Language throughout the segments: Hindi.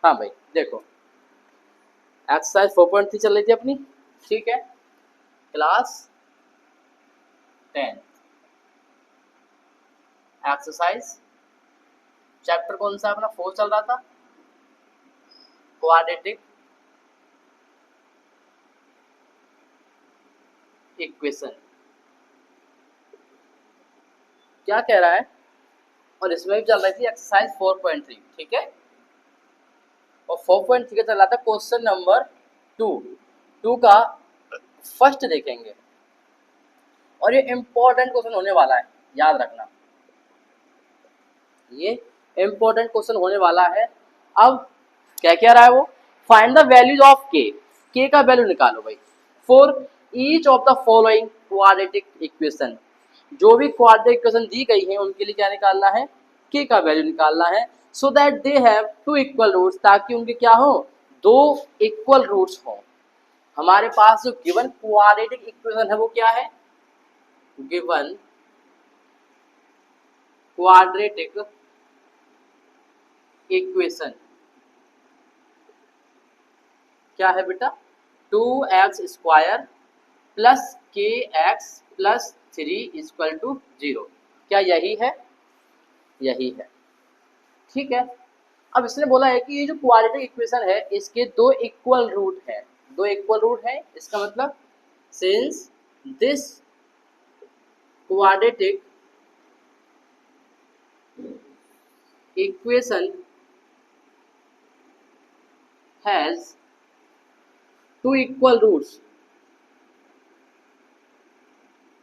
हाँ भाई देखो, एक्सरसाइज 4.3 चल रही थी अपनी, ठीक है, क्लास 10 एक्सरसाइज, चैप्टर कौन सा अपना 4 चल रहा था, क्वाड्रेटिक इक्वेशन। क्या कह रहा है, और इसमें भी चल रही थी एक्सरसाइज 4.3, ठीक है, और 4.3 का चल रहा था क्वेश्चन नंबर 2 का फर्स्ट देखेंगे, और ये इंपॉर्टेंट क्वेश्चन होने वाला है, याद रखना, ये इंपॉर्टेंट क्वेश्चन होने वाला है। अब क्या कह रहा है वो, फाइंड द वैल्यूज ऑफ के का वैल्यू निकालो भाई for each of the following quadratic equation. जो भी क्वाड्रेटिक इक्वेशन दी गई है उनके लिए क्या निकालना है, के का वैल्यू निकालना है, so that they have two equal roots, ताकि उनके क्या हो, दो इक्वल रूट्स हो। हमारे पास जो गिवन क्वाड्रेटिक इक्वेशन है वो क्या है, गिवन क्वाड्रेटिक इक्वेशन क्या है बेटा, 2x² प्लस के एक्स प्लस 3 इक्वल टू 0। क्या यही है, यही है, ठीक है। अब इसने बोला है कि ये जो क्वाड्रेटिक इक्वेशन है इसके दो इक्वल रूट है, दो इक्वल रूट है, इसका मतलब since this quadratic equation has two equal roots,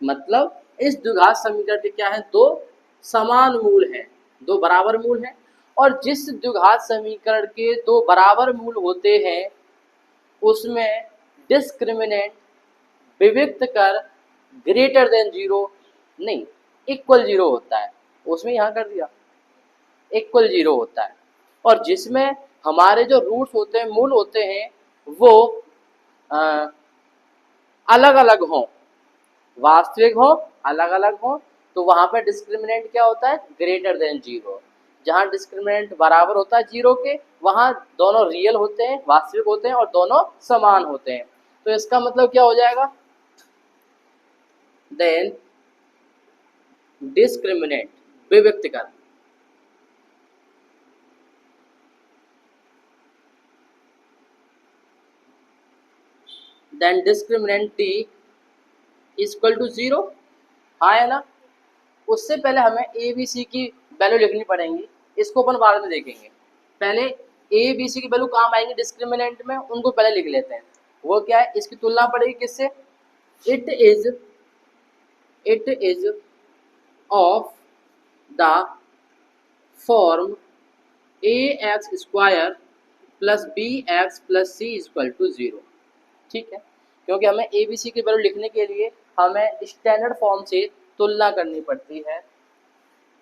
मतलब इस द्विघात समीकरण के क्या है, दो समान मूल हैं, दो बराबर मूल हैं, और जिस द्विघात समीकरण के दो बराबर मूल होते हैं उसमें डिस्क्रिमिनेंट विविक्त कर ग्रेटर देन 0 नहीं, इक्वल 0 होता है, उसमें यहाँ कर दिया इक्वल 0 होता है, और जिसमें हमारे जो रूट्स होते हैं, मूल होते हैं, वो अलग अलग हों, वास्तविक हो, अलग अलग हो, तो वहां पर डिस्क्रिमिनेंट क्या होता है, ग्रेटर देन 0। जहां डिस्क्रिमिनेंट बराबर होता है 0 के, वहां दोनों रियल होते हैं, वास्तविक होते हैं, और दोनों समान होते हैं। तो इसका मतलब क्या हो जाएगा, देन डिस्क्रिमिनेंट विविक्त कर, then discriminant D equal to 0, हाँ है ना। उससे पहले हमें ए बी सी की वैल्यू लिखनी पड़ेंगी, इसको अपन बाद में देखेंगे। पहले ए बी सी की वैल्यू काम आएंगी डिस्क्रिमिनेंट में, उनको पहले लिख लेते हैं। वो क्या है, इसकी तुलना पड़ेगी किससे, it is of the form a x square plus b x plus c equal to 0, ठीक है। क्योंकि हमें ए बी सी की वैल्यू लिखने के लिए हमें स्टैंडर्ड फॉर्म से तुलना करनी पड़ती है।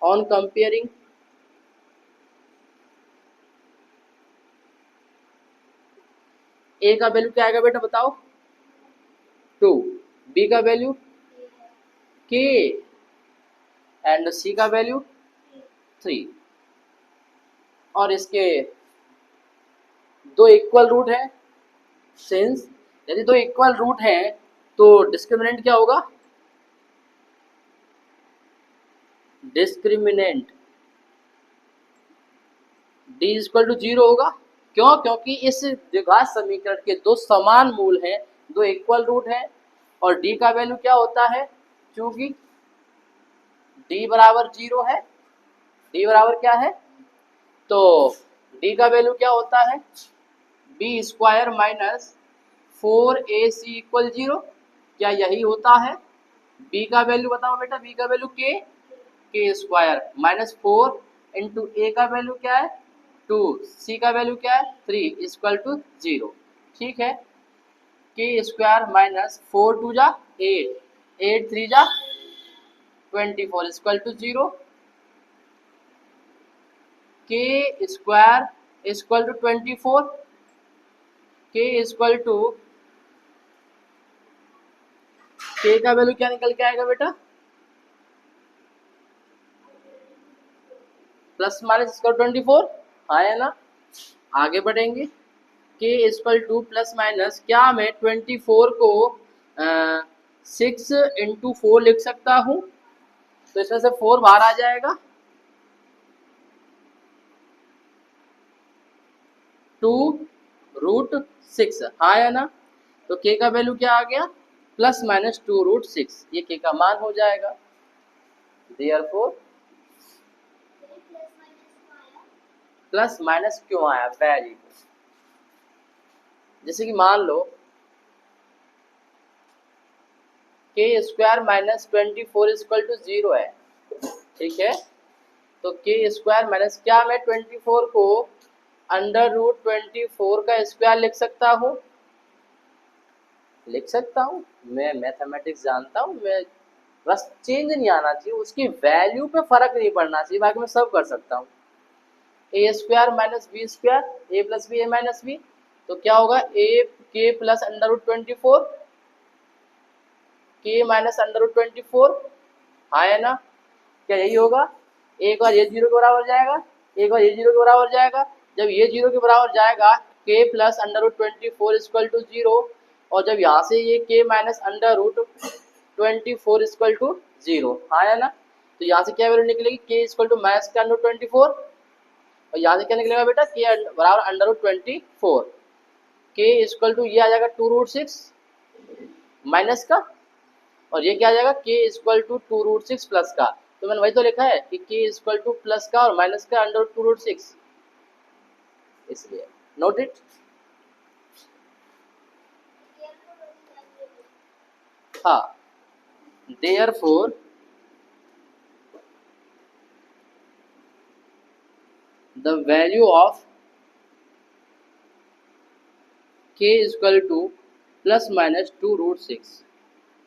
ऑन कंपेयरिंग ए का वैल्यू क्या आएगा बेटा बताओ, 2, बी का वैल्यू के, एंड सी का वैल्यू 3, और इसके दो इक्वल रूट है, सिंस यदि दो इक्वल रूट है तो डिस्क्रिमिनेंट क्या होगा, डिस्क्रिमिनेंट डी इक्वल टू 0 होगा। क्यों, क्योंकि इस द्विघात समीकरण के दो समान मूल हैं, दो इक्वल रूट हैं, और डी का वैल्यू क्या होता है, क्योंकि डी बराबर 0 है, डी बराबर क्या है, तो डी का वैल्यू क्या होता है, B square minus 4ac equal 0। क्या यही होता है, बी का वैल्यू बताओ बेटा, बी का वैल्यू के स्क्वायर माइनस 4 इंटू ए का वैल्यू क्या है 2, सी का वैल्यू क्या है 3 इक्वल टू 0, ठीक है। के स्क्वायर माइनस 4 2 जा 8, 8 3 जा 24 इक्वल टू 0, के स्क्वायर इक्वल टू 24, के इक्वल टू के का वैल्यू क्या निकल के आएगा बेटा, प्लस माइनस इसका 24, हाँ है ना। आगे बढ़ेंगे। k equal two plus minus, क्या मैं 24 को 6 इंटू 4 लिख सकता हूँ? तो इसमें से 4 बाहर आ जाएगा, 2√6, हाँ या ना? तो k का वैल्यू क्या आ गया? प्लस माइनस 2√6, ये k का मान हो जाएगा। देयरफॉर प्लस माइनस क्यों आया? Very good. जैसे कि मान लो k square minus 24 equal to 0 है, ठीक है? तो k स्क्वायर माइनस, क्या मैं 24 को √24 का स्क्वायर लिख सकता हूँ? लिख सकता हूँ। मैं मैथमेटिक्स जानता हूँ, मैं बस चेंज नहीं आना चाहिए, उसकी वैल्यू पे फर्क नहीं पड़ना चाहिए, बाकी मैं सब कर सकता हूँ। ए स्क्वायर माइनस बी स्क्वायर, ए प्लस बी ए माइनस बी, तो क्या होगा? ए के प्लस √24, के माइनस √24, हाँ है ना? क्या यही होगा? एक बार ये 0 के बराबर जाएगा, एक बार ये 0 के बराबर जाएगा। जब ये 0 के बराबर जाएगा, के प्लस √24 इक्वल टू 0, और जब यहाँ से ये के माइनस √24 इक्वल टू 0, हाँ है ना? तो यहाँ से क्या वैल्यू निकलेगी? के इक्वल टू माइनस का √24, और यहाँ से क्या निकलेगा बेटा? के बराबर √24, के इक्वल टू ये आ जाएगा 2√6 माइनस का, और ये क्या आ जाएगा? के इक्वल टू 2√6 प्लस का। तो मैंने वही तो लिखा है कि के इक्वल टू प्लस का और माइनस का √2√6, इसलिए नोट इट। हाँ, therefore the value of k equal two plus minus 2√6